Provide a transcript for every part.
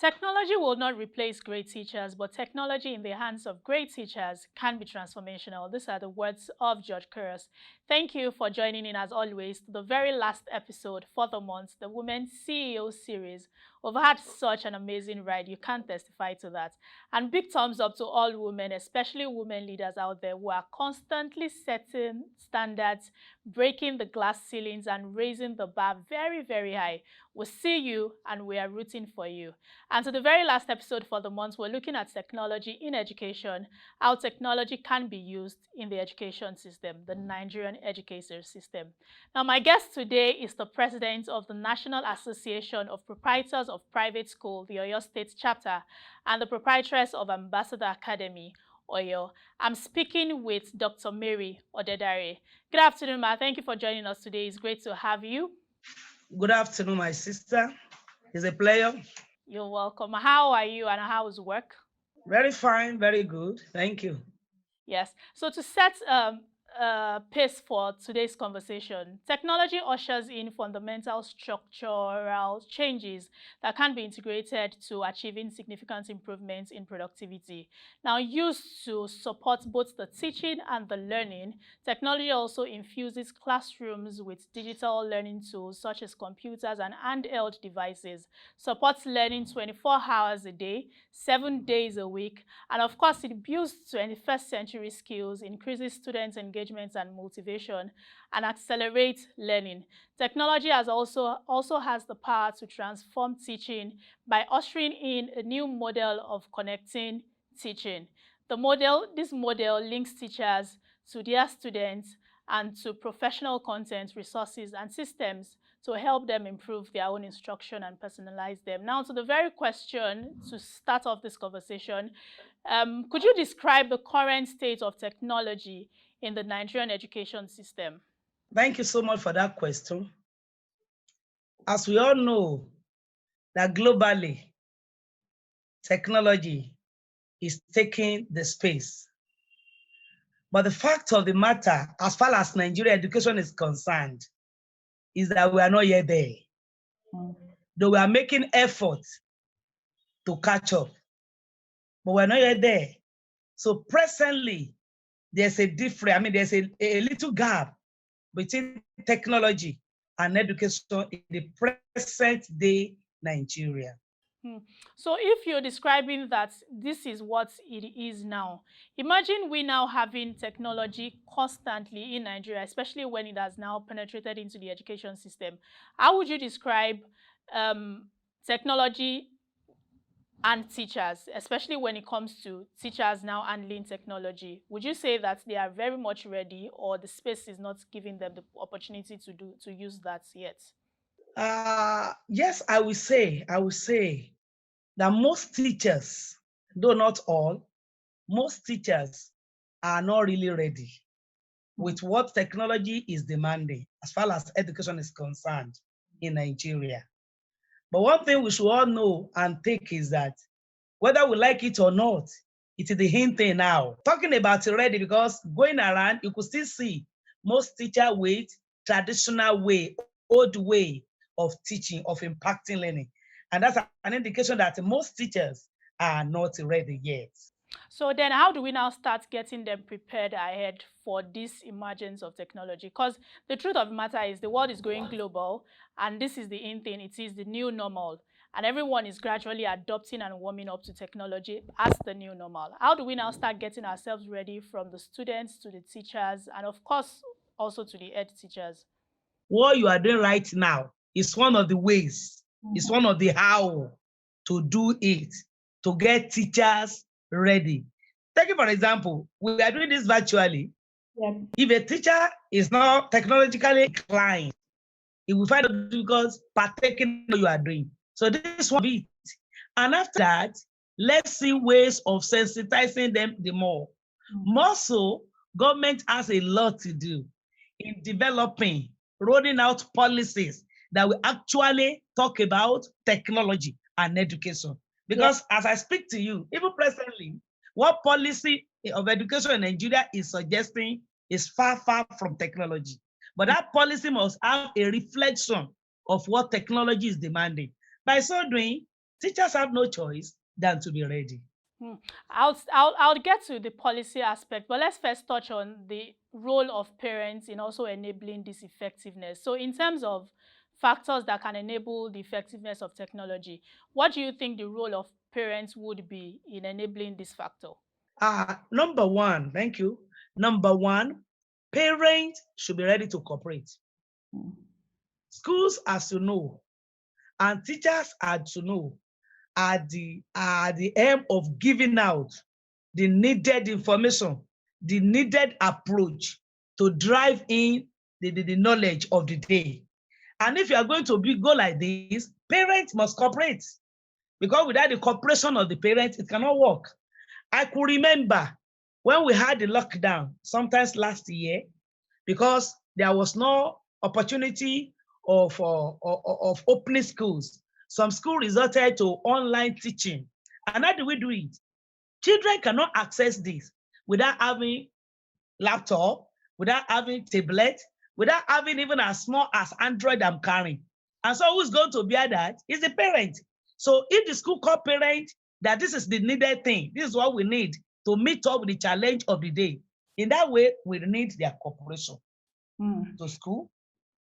Technology will not replace great teachers, but technology in the hands of great teachers can be transformational. These are the words of George Couros. Thank you for joining in, as always, to the very last episode for the month, the Women CEO series. We've had such an amazing ride. You can't testify to that. And big thumbs up to all women, especially women leaders out there who are constantly setting standards, breaking the glass ceilings, and raising the bar very, very high. We see you and we are rooting for you. And so the very last episode for the month, we're looking at technology in education, how technology can be used in the education system, the Nigerian education system. Now, my guest today is the president of the National Association of Proprietors of Private School, the Oyo State chapter, and the proprietress of Ambassador Academy, Oyo. I'm speaking with Dr. Mary Odedare. Good afternoon, ma. Thank you for joining us today. It's great to have you. Good afternoon, my sister. It's a pleasure. You're welcome. How are you and how is work? Very fine, very good. Thank you. Yes. So to set pace for today's conversation, technology ushers in fundamental structural changes that can be integrated to achieving significant improvements in productivity. Now, used to support both the teaching and the learning, technology also infuses classrooms with digital learning tools such as computers and handheld devices, supports learning 24 hours a day, 7 days a week, and of course, it builds 21st century skills, increases students' engagement and motivation, and accelerates learning. Technology also has the power to transform teaching by ushering in a new model of connecting teaching. This model links teachers to their students and to professional content, resources, and systems to help them improve their own instruction and personalize them. Now, to the very question to start off this conversation, could you describe the current state of technology in the Nigerian education system? Thank you so much for that question. As we all know, that globally, technology is taking the space. But the fact of the matter, as far as Nigerian education is concerned, is that we are not yet there. Though we are making efforts to catch up, but we're not yet there. So presently, there's a there's a little gap between technology and education in the present day Nigeria. So if you're describing that this is what it is now, imagine we now having technology constantly in Nigeria, especially when it has now penetrated into the education system. How would you describe technology and teachers, especially when it comes to teachers now handling technology? Would you say that they are very much ready, or the space is not giving them the opportunity to use that yet? Yes, I will say that most teachers, though not all, most teachers are not really ready with what technology is demanding as far as education is concerned in Nigeria. But one thing we should all know and take is that whether we like it or not, it is the hint thing now. Talking about it already, because going around, you could still see most teachers with traditional way, old way of teaching, of impacting learning. And that's an indication that most teachers are not ready yet. So then how do we now start getting them prepared ahead for this emergence of technology? Because the truth of the matter is the world is going global, and this is the in thing. It is the new normal. And everyone is gradually adopting and warming up to technology as the new normal. How do we now start getting ourselves ready, from the students to the teachers, and of course, also to the ed teachers? What you are doing right now is one of the ways, it's one of the how to do it, to get teachers ready. Take it for example, we are doing this virtually. Yeah. If a teacher is not technologically inclined, it will find it because partaking what you are doing. So this is one of it. And after that, let's see ways of sensitizing them the more. More so, government has a lot to do in developing, rolling out policies that will actually talk about technology and education. Because as I speak to you, even presently, what policy of education in Nigeria is suggesting is far, far from technology. But that policy must have a reflection of what technology is demanding. By so doing, Teachers have no choice than to be ready. Hmm. I'll get to the policy aspect, but let's first touch on the role of parents in also enabling this effectiveness. So, in terms of factors that can enable the effectiveness of technology, what do you think the role of parents would be in enabling this factor? Number one, thank you. Number one, parents should be ready to cooperate. Schools, as you know, and teachers are to know, are the aim of giving out the needed information, the needed approach to drive in the knowledge of the day. And if you are going to go like this, parents must cooperate, because without the cooperation of the parents, it cannot work. I could remember when we had the lockdown, sometimes last year, because there was no opportunity of opening schools. Some school resorted to online teaching. And how do we do it? Children cannot access this without having laptop, without having tablet, without having even as small as Android I'm carrying. And so who's going to bear that? Is the parent. So if the school call parent that this is the needed thing, this is what we need to meet up with the challenge of the day. In that way, we need their cooperation to school,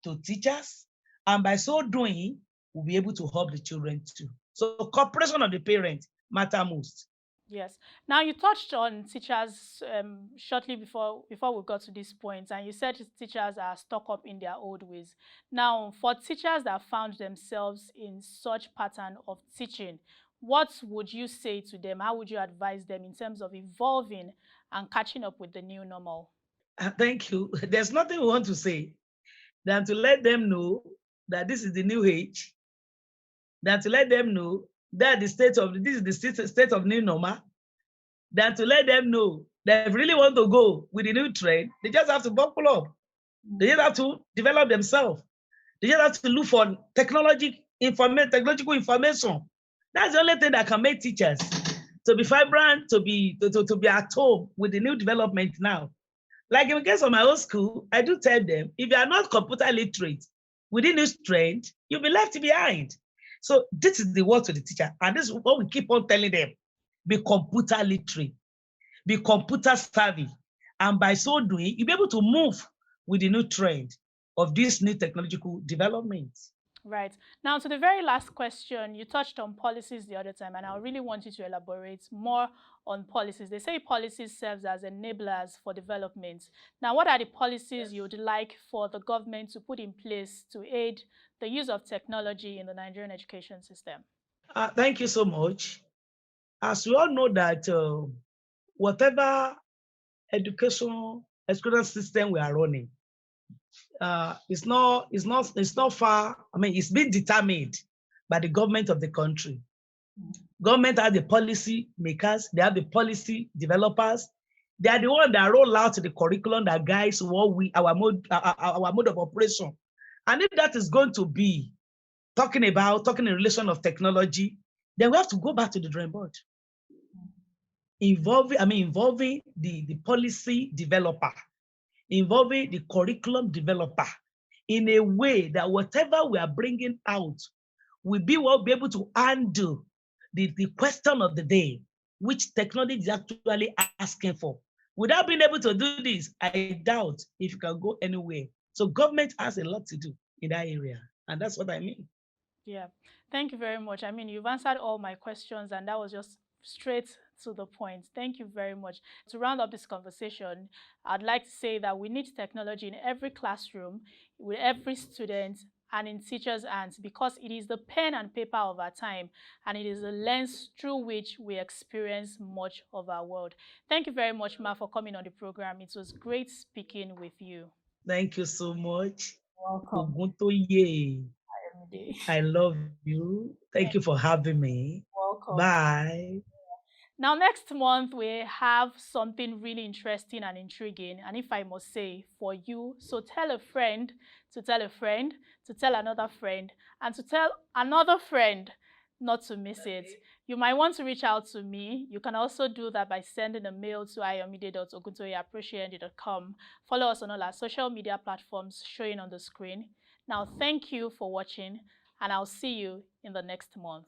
to teachers, and by so doing, we'll be able to help the children too. So cooperation of the parents matter most. Yes. Now you touched on teachers shortly before we got to this point, and you said teachers are stuck up in their old ways. Now, for teachers that found themselves in such pattern of teaching, what would you say to them? How would you advise them in terms of evolving and catching up with the new normal? Thank you. There's nothing we want to say than to let them know that this is the new age, than to let them know that this is the state of new normal, than to let them know that if they really want to go with the new trend, they just have to buckle up. They just have to develop themselves. They just have to look for technological information. That's the only thing that can make teachers to be vibrant, to be at home with the new development now. Like in the case of my own school, I do tell them, if you are not computer literate within this trend, you'll be left behind. So this is the word to the teacher. And this is what we keep on telling them. Be computer literate, be computer savvy. And by so doing, you'll be able to move with the new trend of this new technological development. Right. Now, to the very last question, you touched on policies the other time, and I really want you to elaborate more on policies. They say policies serves as enablers for development. Now, what are the policies you'd like for the government to put in place to aid the use of technology in the Nigerian education system? Thank you so much. As we all know that whatever education system we are running, it's not far. I mean, it's been determined by the government of the country. Government has the policy makers, they have the policy developers. They are the one that roll out the curriculum that guides our mode of operation. And if that is going to be talking in relation of technology, then we have to go back to the drawing board. Involving the policy developer, involving the curriculum developer in a way that whatever we are bringing out will be able to handle the question of the day, which technology is actually asking for. Without being able to do this, I doubt if you can go anywhere. So government has a lot to do in that area. And that's what I mean. Yeah, thank you very much. I mean, you've answered all my questions, and that was just straight to the point. Thank you very much. To round up this conversation, I'd like to say that we need technology in every classroom, with every student, and in teachers' hands, because it is the pen and paper of our time, and it is the lens through which we experience much of our world. Thank you very much, Ma, for coming on the program. It was great speaking with you. Thank you so much. Welcome. Oguntoye, Every day. I love you. Thank you for having me. Welcome. Bye. Now, next month, we have something really interesting and intriguing, and if I must say, for you. So tell a friend to tell a friend to tell another friend and to tell another friend not to miss it. You might want to reach out to me. You can also do that by sending a mail to ayomide.oguntoye@appreciate.com. Follow us on all our social media platforms showing on the screen. Now, thank you for watching, and I'll see you in the next month.